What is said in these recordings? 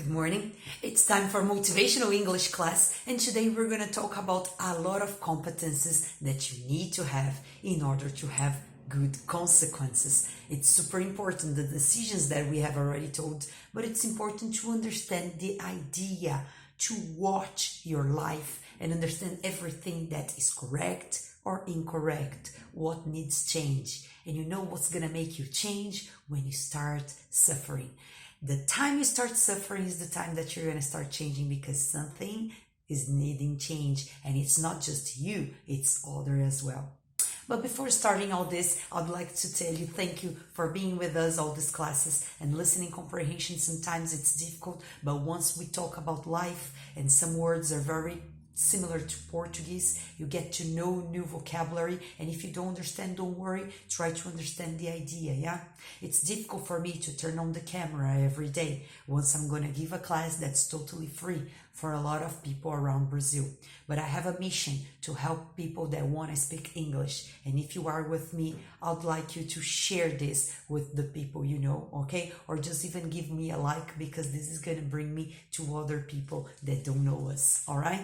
Good morning. It's time for motivational English class, and today we're going to talk about a lot of competences that you need to have in order to have good consequences. It's super important, the decisions that we have already told, but it's important to understand the idea, to watch your life and understand everything that is correct or incorrect, what needs change. And you know what's going to make you change when you start suffering. The time you start suffering is the time that you're going to start changing, because something is needing change, and it's not just you, it's other as well. But before starting all this, I'd like to tell you thank you for being with us all these classes and listening comprehension. Sometimes it's difficult, but once we talk about life and some words are very similar to Portuguese, you get to know new vocabulary, and if you don't understand, don't worry, try to understand the idea. Yeah, it's difficult for me to turn on the camera every day once I'm gonna give a class that's totally free for a lot of people around Brazil, but I have a mission to help people that want to speak English. And if you are with me, I'd like you to share this with the people you know, okay? Or just even give me a like, because this is gonna bring me to other people that don't know us. All right,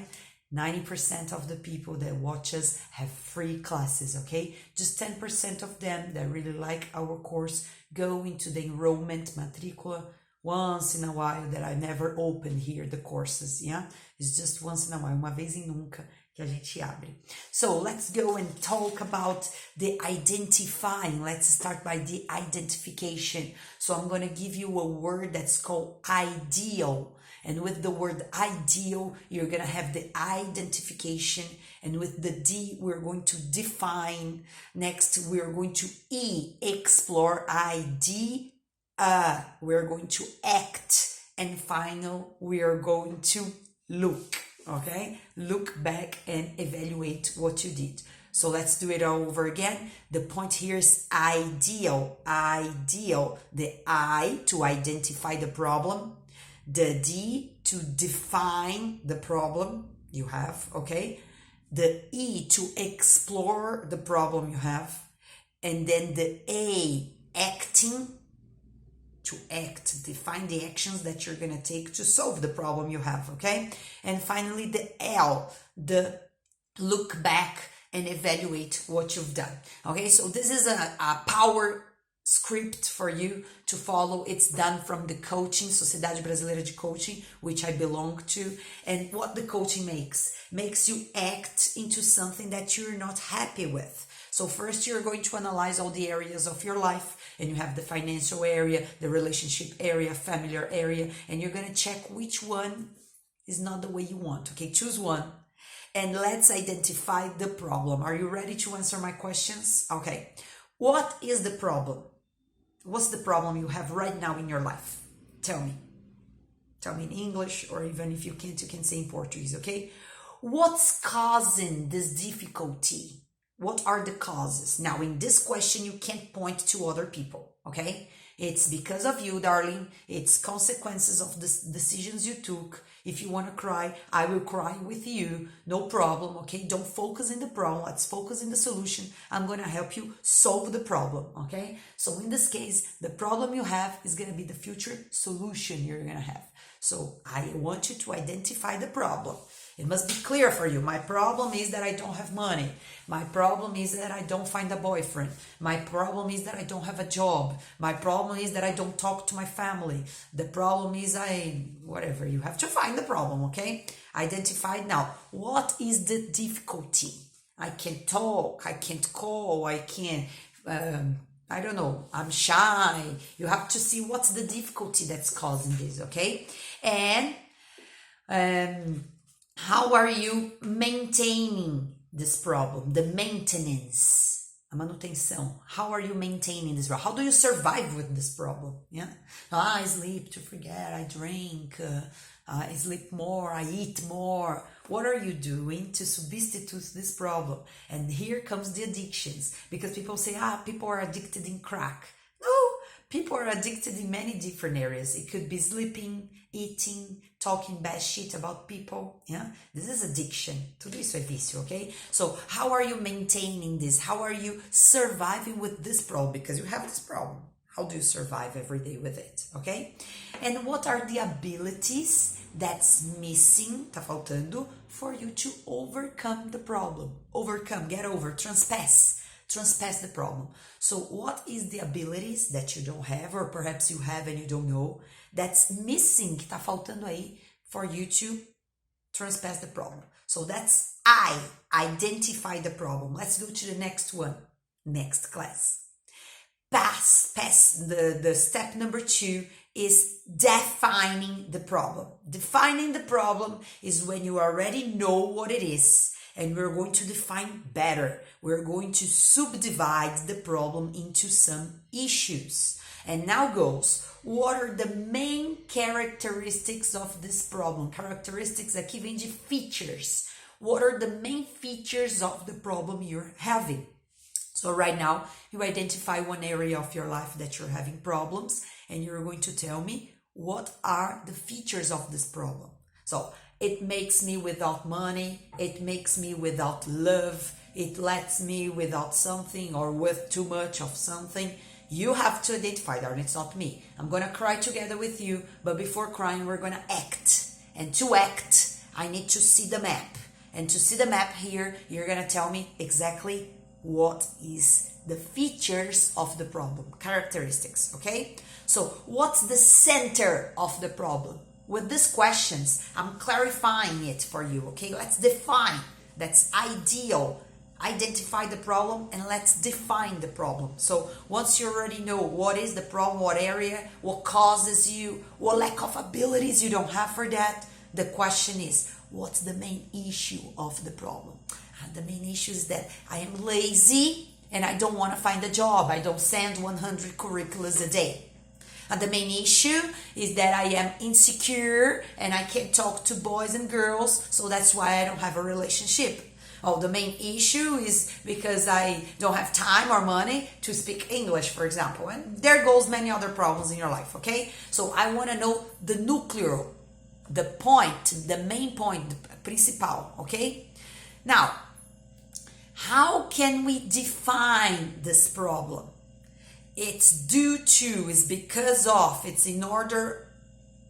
90% of the people that watch us have free classes, okay? Just 10% of them that really like our course go into the enrollment matricula once in a while, that I never open here the courses, yeah? It's just once in a while, uma vez em nunca que a gente abre. So let's go and talk about the identifying. Let's start by the identification. So I'm going to give you a word that's called ideal. And with the word ideal, you're going to have the identification. And with the D, we're going to define. Next, we're going to E, explore, ID. We're going to act. And final, we are going to look. Okay? Look back and evaluate what you did. So let's do it all over again. The point here is ideal. Ideal. The I, to identify the problem. The D, to define the problem you have, okay? The E, to explore the problem you have. And then the A, acting, to act, define the actions that you're gonna take to solve the problem you have, okay? And finally, the L, the look back and evaluate what you've done, okay? So this is a power script for you to follow. It's done from the coaching, Sociedade Brasileira de Coaching, which I belong to. And what the coaching makes you act into something that you're not happy with. So first you're going to analyze all the areas of your life, and you have the financial area, the relationship area, familiar area, and you're going to check which one is not the way you want. Okay, choose one. And let's identify the problem. Are you ready to answer my questions? Okay. What is the problem? What's the problem you have right now in your life? Tell me. Tell me in English, or even if you can't, you can say in Portuguese, okay? What's causing this difficulty? What are the causes? Now, in this question, you can't point to other people, okay? It's because of you, darling. It's consequences of the decisions you took. If you want to cry, I will cry with you. No problem, okay? Don't focus in the problem. Let's focus in the solution. I'm going to help you solve the problem, okay? So in this case, the problem you have is going to be the future solution you're going to have. So I want you to identify the problem. It must be clear for you. My problem is that I don't have money. My problem is that I don't find a boyfriend. My problem is that I don't have a job. My problem is that I don't talk to my family. The problem is whatever. You have to find the problem, okay? Identify now. What is the difficulty? I can't talk. I can't call. I can't, I don't know. I'm shy. You have to see what's the difficulty that's causing this, okay? And, how are you maintaining this problem? The maintenance, a manutenção. How are you maintaining this problem? How do you survive with this problem? Yeah. I sleep to forget. I drink. I sleep more. I eat more. What are you doing to substitute this problem? And here comes the addictions, because people say, people are addicted in crack. No, people are addicted in many different areas. It could be sleeping, eating, talking bad shit about people. Yeah, this is addiction. Tudo isso é vício, okay? So how are you maintaining this? How are you surviving with this problem? Because you have this problem. How do you survive every day with it, okay? And what are the abilities that's missing, tá faltando, for you to overcome the problem? Overcome, get over, transpass the problem. So what is the abilities that you don't have, or perhaps you have and you don't know, that's missing, que tá faltando aí, for you to transpass the problem? So that's identify the problem. Let's go to the next one, next class. The step number 2 is defining the problem. Defining the problem is when you already know what it is, and we're going to define better. We're going to subdivide the problem into some issues. And now goes, what are the main characteristics of this problem? Characteristics aqui vem de features. What are the main features of the problem you're having? So right now, you identify one area of your life that you're having problems, and you're going to tell me what are the features of this problem. So it makes me without money, it makes me without love, it lets me without something or with too much of something. You have to identify that, and it's not me. I'm gonna cry together with you, but before crying, we're gonna act. And to act, I need to see the map. And to see the map here, you're gonna tell me exactly what is the features of the problem, characteristics, okay? So what's the center of the problem? With these questions, I'm clarifying it for you, okay? Let's define. That's ideal. Identify the problem and let's define the problem. So once you already know what is the problem, what area, what causes you, what lack of abilities you don't have for that, the question is, what's the main issue of the problem? The main issue is that I am lazy and I don't want to find a job. I don't send 100 curriculums a day. And the main issue is that I am insecure and I can't talk to boys and girls, so that's why I don't have a relationship. Oh, the main issue is because I don't have time or money to speak English, for example. And there goes many other problems in your life, okay? So I want to know the nuclear, the point, the main point, the principal, okay? Now, how can we define this problem? It's due to, is because of, it's in order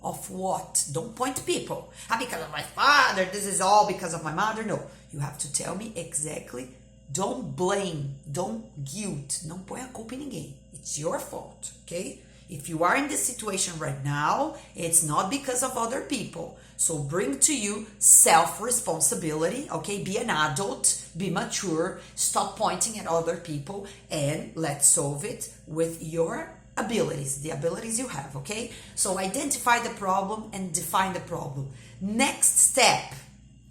of what? Don't point to people. Because of my father, this is all because of my mother. No, you have to tell me exactly. Don't blame, don't guilt, não põe a culpa em ninguém. It's your fault, okay? If you are in this situation right now, it's not because of other people. So bring to you self-responsibility, okay? Be an adult, be mature, stop pointing at other people, and let's solve it with your abilities, the abilities you have, okay? So identify the problem and define the problem. Next step,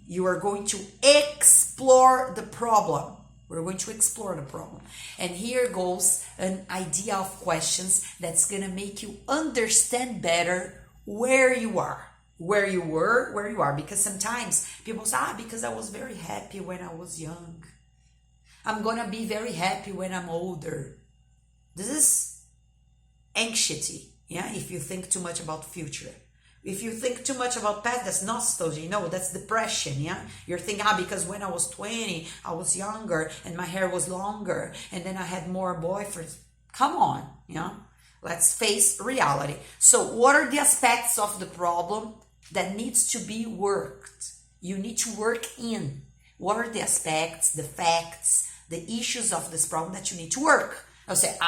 you are going to explore the problem. We're going to explore the problem. And here goes an idea of questions that's going to make you understand better where you are. Where you were, where you are. Because sometimes people say, because I was very happy when I was young. I'm going to be very happy when I'm older. This is anxiety, yeah, if you think too much about future. If you think too much about past, that's nostalgia, that's depression, yeah? You're thinking, because when I was 20, I was younger and my hair was longer and then I had more boyfriends. Come on, Let's face reality. So what are the aspects of the problem that needs to be worked? You need to work in. What are the aspects, the facts, the issues of this problem that you need to work? I'll say,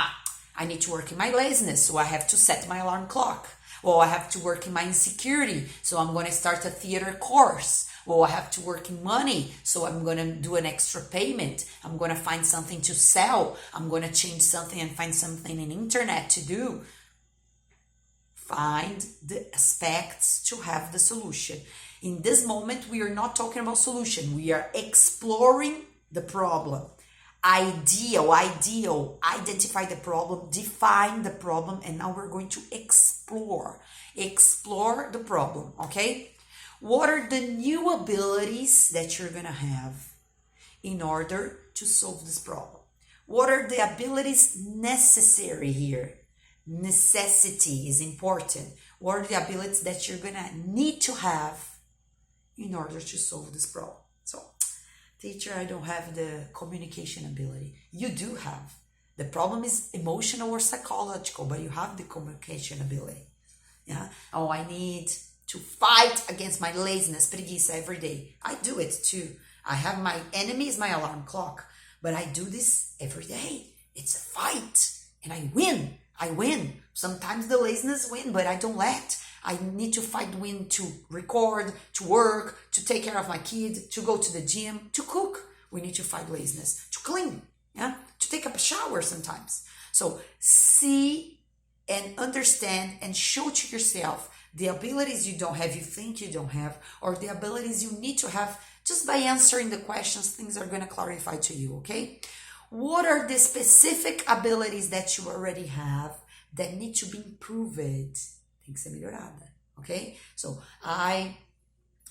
I need to work in my laziness, so I have to set my alarm clock. Well, I have to work in my insecurity, so I'm going to start a theater course. Well, I have to work in money, so I'm going to do an extra payment. I'm going to find something to sell. I'm going to change something and find something in internet to do. Find the aspects to have the solution. In this moment, we are not talking about solution. We are exploring the problem. Ideal, identify the problem, define the problem, and now we're going to explore the problem, okay? What are the new abilities that you're gonna have in order to solve this problem? What are the abilities necessary here? Necessity is important. What are the abilities that you're gonna need to have in order to solve this problem? So, teacher, I don't have the communication ability. You do have. The problem is emotional or psychological, but you have the communication ability. Yeah. Oh, I need to fight against my laziness, preguiça every day. I do it too. I have my enemy is my alarm clock, but I do this every day. It's a fight, and I win. I win. Sometimes the laziness win, but I don't let. I need to fight win to record, to work, to take care of my kid, to go to the gym, to cook. We need to fight laziness, to clean, yeah, to take a shower sometimes. So see and understand and show to yourself the abilities you don't have, you think you don't have, or the abilities you need to have. Just by answering the questions, things are going to clarify to you, okay? What are the specific abilities that you already have that need to be improved? Tem que ser melhorada, okay? So I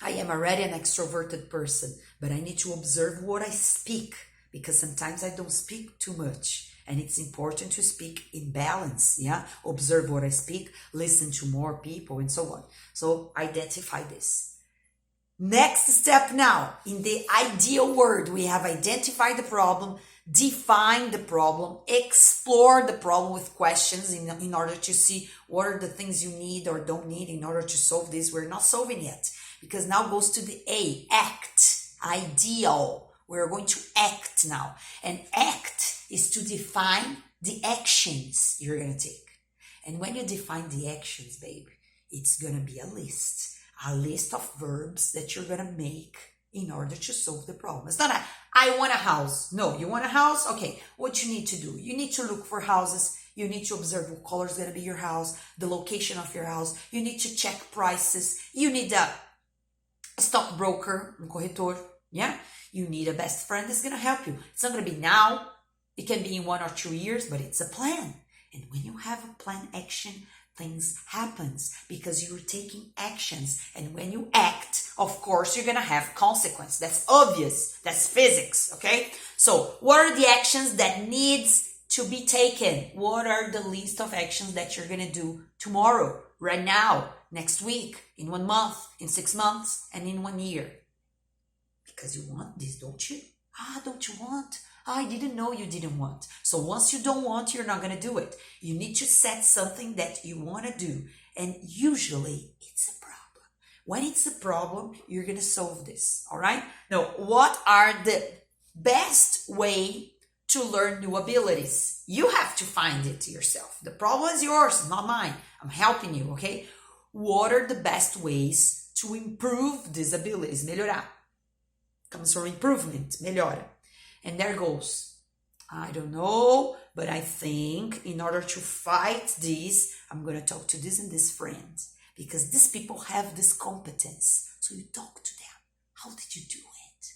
am already an extroverted person, but I need to observe what I speak, because sometimes I don't speak too much, and it's important to speak in balance, yeah? Observe what I speak, listen to more people, and so on. So identify this. Next step now, in the ideal word, we have identified the problem, define the problem, explore the problem with questions in order to see what are the things you need or don't need in order to solve this. We're not solving yet, because now goes to the A, act, ideal. We're going to act now. And act is to define the actions you're going to take. And when you define the actions, babe, it's going to be a list of verbs that you're going to make in order to solve the problem. It's not I want a house. No, you want a house? Okay, what you need to do? You need to look for houses. You need to observe what color is going to be your house, the location of your house. You need to check prices. You need a stockbroker, um corretor, yeah? You need a best friend that's going to help you. It's not going to be now. It can be in 1 or 2 years, but it's a plan. And when you have a plan action, things happens because you're taking actions. And when you act, of course, you're going to have consequence. That's obvious. That's physics, okay? So what are the actions that needs to be taken? What are the list of actions that you're going to do tomorrow, right now, next week, in 1 month, in 6 months, and in 1 year? Because you want this, don't you? Don't you want? I didn't know you didn't want. So once you don't want, you're not going to do it. You need to set something that you want to do. And usually it's a problem. When it's a problem, you're going to solve this. All right? Now, what are the best way to learn new abilities? You have to find it yourself. The problem is yours, not mine. I'm helping you, okay? What are the best ways to improve these abilities? Melhorar. Comes from improvement, melhora. And there goes. I don't know, but I think in order to fight this, I'm going to talk to this and this friend, because these people have this competence. So you talk to them. How did you do it?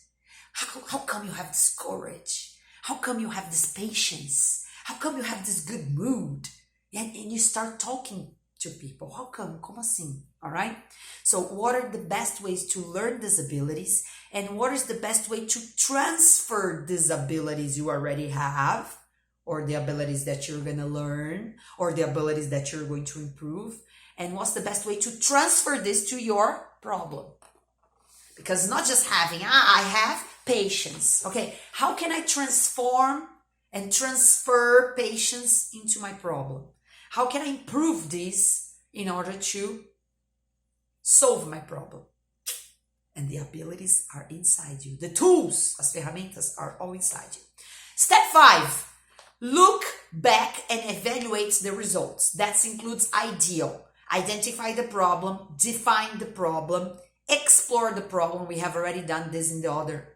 How come you have this courage? How come you have this patience? How come you have this good mood? And you start talking to people. How come? Como assim? All right? So what are the best ways to learn these abilities? And what is the best way to transfer these abilities you already have, or the abilities that you're going to learn, or the abilities that you're going to improve? And what's the best way to transfer this to your problem? Because it's not just having, I have patience. Okay, how can I transform and transfer patience into my problem? How can I improve this in order to solve my problem? And the abilities are inside you. The tools, as ferramentas, are all inside you. Step 5, look back and evaluate the results. That includes ideal. Identify the problem, define the problem, explore the problem. We have already done this in the other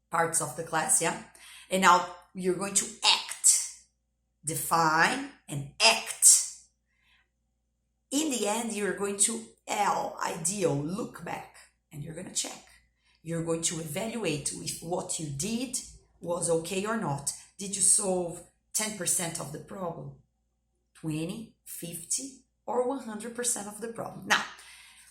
parts of the class, yeah? And now you're going to act. Define and act. In the end, you're going to ideal, look back. And you're going to check. You're going to evaluate if what you did was okay or not. Did you solve 10% of the problem? 20, 50, or 100% of the problem? Now,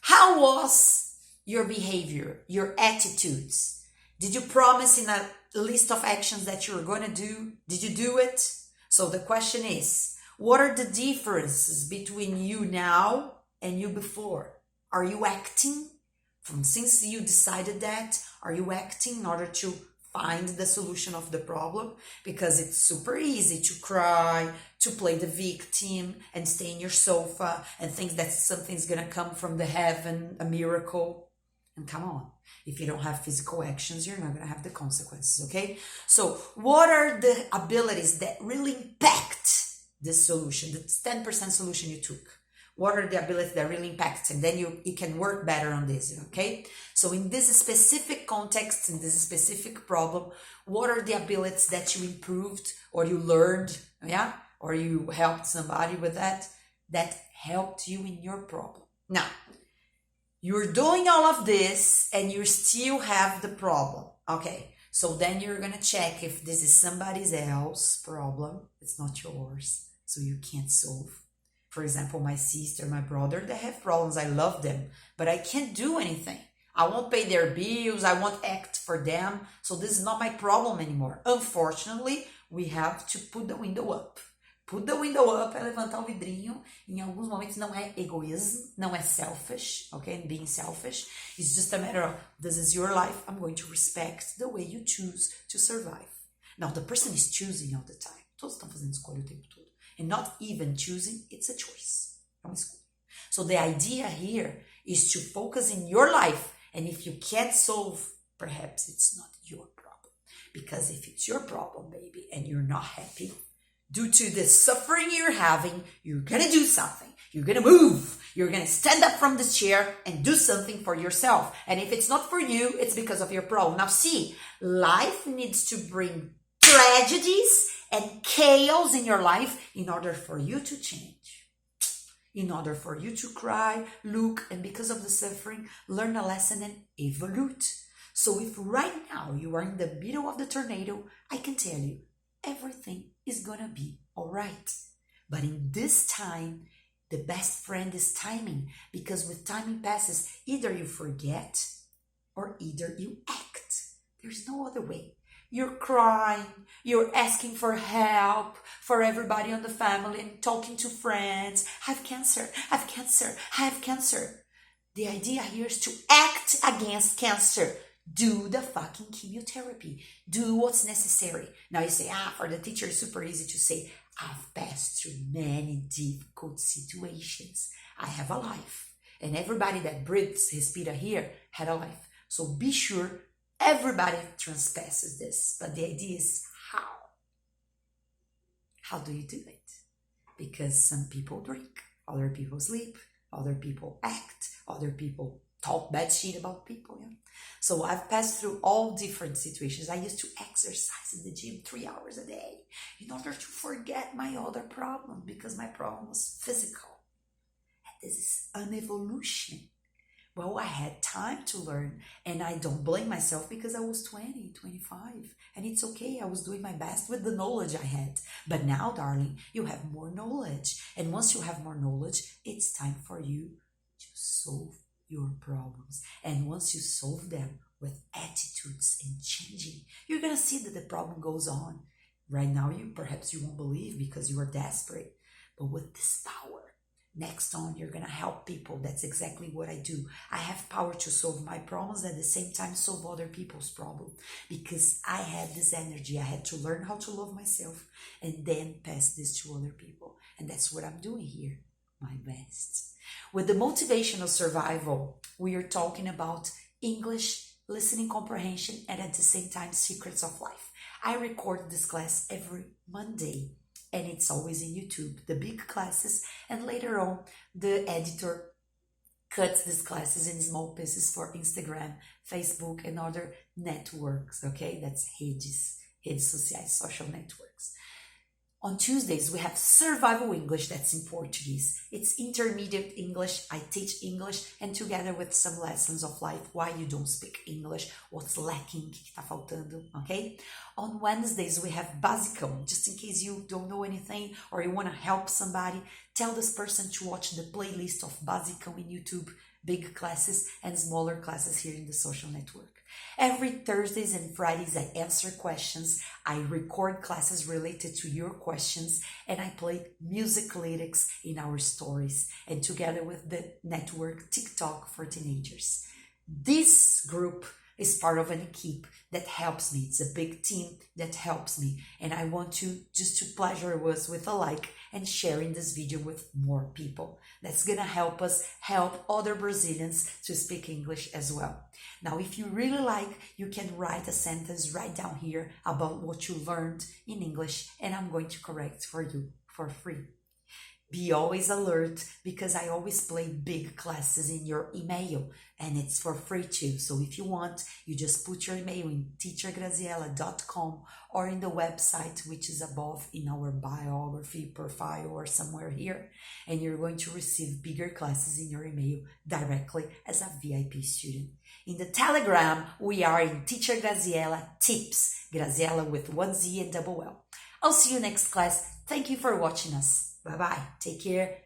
how was your behavior, your attitudes? Did you promise in a list of actions that you were going to do? Did you do it? So the question is, what are the differences between you now and you before? Are you acting? Since you decided that, are you acting in order to find the solution of the problem, because it's super easy to cry, to play the victim and stay in your sofa and think that something's gonna come from the heaven, a miracle. And come on, if you don't have physical actions, you're not gonna have the consequences, okay? So what are the abilities that really impact this solution, the 10% solution you took? What are the abilities that really impact, and then you can work better on this, okay? So in this specific context, in this specific problem, what are the abilities that you improved or you learned, yeah? Or you helped somebody with that helped you in your problem. Now, you're doing all of this and you still have the problem, okay? So then you're gonna check if this is somebody else's problem, it's not yours, so you can't solve. For example, my sister, my brother, they have problems. I love them, but I can't do anything. I won't pay their bills. I won't act for them. So this is not my problem anymore. Unfortunately, we have to put the window up. Put the window up é levantar o vidrinho. Em alguns momentos não é egoísmo, não é selfish, okay? Being selfish. It's just a matter of, this is your life. I'm going to respect the way you choose to survive. Now, the person is choosing all the time. Todos estão fazendo escolha o tempo todo. And not even choosing, it's a choice. So the idea here is to focus in your life. And if you can't solve, perhaps it's not your problem. Because if it's your problem, baby, and you're not happy, due to the suffering you're having, you're going to do something. You're going to move. You're going to stand up from this chair and do something for yourself. And if it's not for you, it's because of your problem. Now see, life needs to bring tragedies and chaos in your life in order for you to change, in order for you to cry, look, and because of the suffering, learn a lesson and evolute. So if right now you are in the middle of the tornado, I can tell you, everything is gonna be all right. But in this time, the best friend is timing, because with timing passes, either you forget or either you act. There's no other way. You're crying, you're asking for help for everybody on the family and talking to friends. I have cancer, I have cancer, I have cancer. The idea here is to act against cancer. Do the fucking chemotherapy. Do what's necessary. Now you say, for the teacher, it's super easy to say, I've passed through many difficult situations. I have a life. And everybody that breathes his pita here had a life. So be sure everybody transpasses this, but the idea is how. How do you do it? Because some people drink, other people sleep, other people act, other people talk bad shit about people. Yeah? So I've passed through all different situations. I used to exercise in the gym 3 hours a day in order to forget my other problem, because my problem was physical. And this is an evolution. Well, I had time to learn, and I don't blame myself because I was 20, 25, and it's okay. I was doing my best with the knowledge I had. But now, darling, you have more knowledge. And once you have more knowledge, it's time for you to solve your problems. And once you solve them with attitudes and changing, you're going to see that the problem goes on. Right now, perhaps you won't believe because you are desperate. But with this power, next on, you're going to help people. That's exactly what I do. I have power to solve my problems, at the same time solve other people's problems, because I had this energy. I had to learn how to love myself and then pass this to other people. And that's what I'm doing here, my best. With the motivational survival, we are talking about English, listening comprehension, and at the same time, secrets of life. I record this class every Monday. And it's always in YouTube, the big classes. And later on, the editor cuts these classes in small pieces for Instagram, Facebook, and other networks, okay? That's redes sociais, social networks. On Tuesdays, we have Survival English, that's in Portuguese. It's intermediate English. I teach English, and together with some lessons of life, why you don't speak English, what's lacking, o que está faltando, okay? On Wednesdays, we have Basicão, just in case you don't know anything or you want to help somebody, tell this person to watch the playlist of Basicão in YouTube, big classes and smaller classes here in the social network. Every Thursdays and Fridays, I answer questions, I record classes related to your questions, and I play music lyrics in our stories, and together with the network TikTok for teenagers. This group is part of an equipe that helps me. It's a big team that helps me. And I want to just to pleasure us with a like and sharing this video with more people. That's gonna help us help other Brazilians to speak English as well. Now, if you really like, you can write a sentence right down here about what you learned in English, and I'm going to correct for you for free. Be always alert because I always play big classes in your email and it's for free too. So if you want, you just put your email in teachergraziella.com or in the website, which is above in our biography profile or somewhere here. And you're going to receive bigger classes in your email directly as a VIP student. In the Telegram, we are in Teacher Graziella Tips, Graziella with one Z and double L. I'll see you next class. Thank you for watching us. Bye-bye. Take care.